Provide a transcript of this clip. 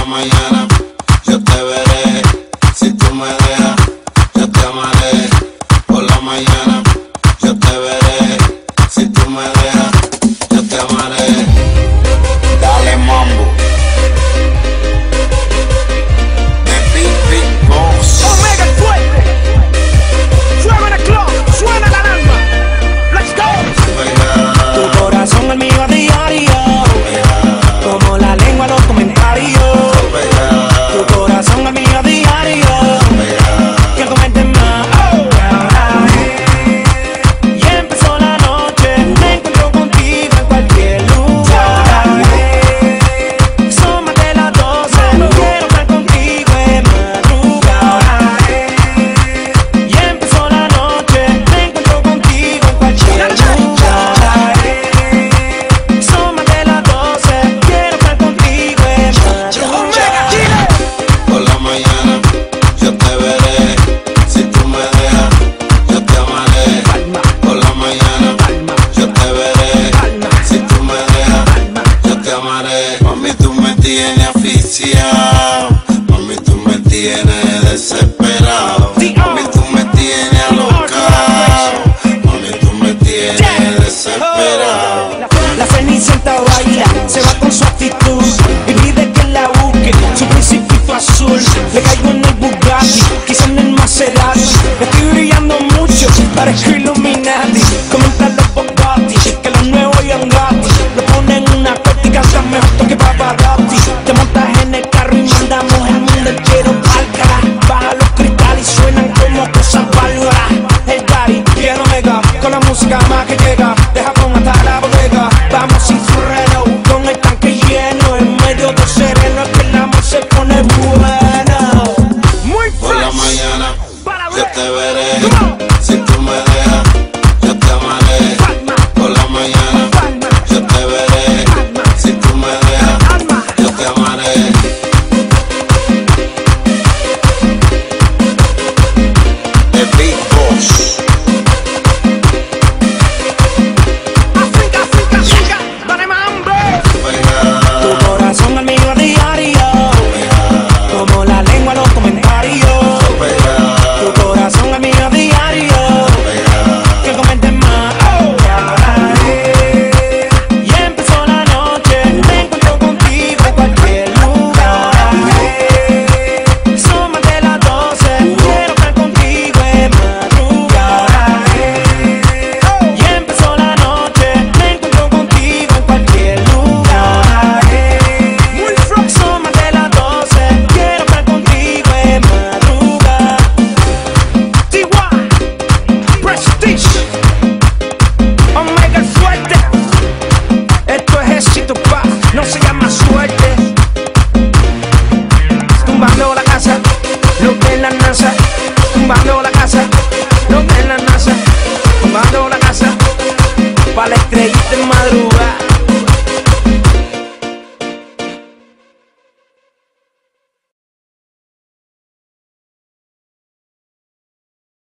mañana yo te veré. Si tú me dejas, yo te amaré. Por la mañana yo te veré. Si tú me dejas, yo te amaré. Dale mambo. The Big Boss. Omega el fuerte. Suena el club, suena la alarma. Let's go. Tu corazón es mío a diario, como la lengua los comentarios. Tu corazón es mío a diario, que comenten más. Y empezó la noche, me encuentro contigo en cualquier lugar. Son más de las 12, quiero estar contigo en madrugada. Y empezó la noche, me encuentro contigo en cualquier lugar. Son más de las 12, quiero estar contigo en madrugada. Por la mañana yo te veré. Si tú me dejas, yo te amaré. Por la mañana yo te veré. Si tú me dejas, yo te amaré. Mami, tú me tienes asfixiado. Mami, tú me tienes desesperado. Mami, tú me tienes alocado. Mami, tú me tienes desesperado. La Cenicienta baila, se va con su actitud y pide que la busque, su principito azul. Le caigo en el Bugatti, quizás en el Maserati. Estoy brillando mucho, parezco Illuminati. Comentan los Bugatti, que los nuevos Yangati lo ponen en una corte y cantan mejor que Pavarotti. Te montas en el carro y mandamos el mundo entero al cara. Baja los cristales y suenan como cosas bárbaras. El Daddy, quiero mega, con la música más que llega. Deja con hasta la bodega. Vamos sin su reloj, con el tanque lleno, en medio de sereno, es que el amor se pone bueno. Muy Por la fresh. mañana yo te veré. Si tú me dejas, yo te amaré. Por la mañana yo te veré. Si tú me dejas, yo te amaré. The Big Boss. África, África, África, dale mambo. Tu corazón es mío a diario, como la lengua los comentarios. Tu corazón es mío a diario, que comenten más. Y empezó la noche, me encuentro contigo en cualquier lugar. Son más de las 12, quiero estar contigo en madrugada. Y empezó la noche, me encuentro contigo en cualquier lugar. Son más de las 12, quiero estar contigo en madrugada. TY, Prestige, Omega el fuerte. Esto es éxito, pa, no se llama suerte. Tumbando la casa, lo de la NASA. Tumbando la casa, lo de la NASA. Tumbando la casa, pa' la estrellita en madrugada.